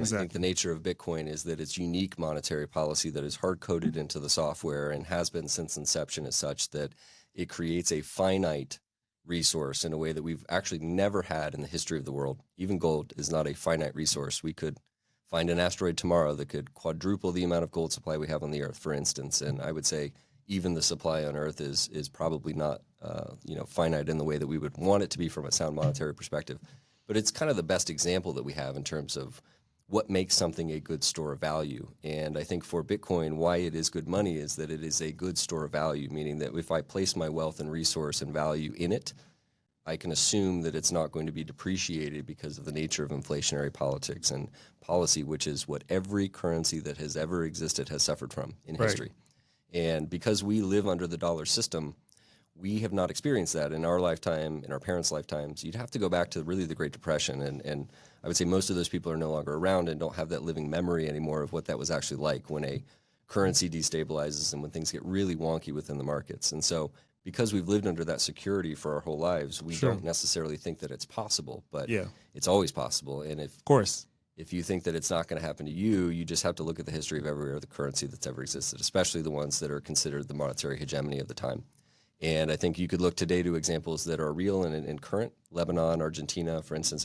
I think the nature of Bitcoin is that it's unique monetary policy that is hard-coded into the software and has been since inception as such that it creates a finite resource in a way that we've actually never had in the history of the world. Even gold is not a finite resource. We could find an asteroid tomorrow that could quadruple the amount of gold supply we have on the Earth, for instance. And I would say even the supply on Earth is probably not finite in the way that we would want it to be from a sound monetary perspective. But it's kind of the best example that we have in terms of what makes something a good store of value. And I think for Bitcoin, why it is good money is that it is a good store of value, meaning that if I place my wealth and resource and value in it, I can assume that it's not going to be depreciated because of the nature of inflationary politics and policy, which is what every currency that has ever existed has suffered from in history. And because we live under the dollar system, we have not experienced that in our lifetime, in our parents' lifetimes. You'd have to go back to really the Great Depression. And I would say most of those people are no longer around and don't have that living memory anymore of what that was actually like when a currency destabilizes and when things get really wonky within the markets. And so because we've lived under that security for our whole lives, we don't necessarily think that it's possible, but it's always possible. And if you think that it's not going to happen to you, you just have to look at the history of every other currency that's ever existed, especially the ones that are considered the monetary hegemony of the time. And I think you could look today to examples that are real and current, Lebanon, Argentina, for instance.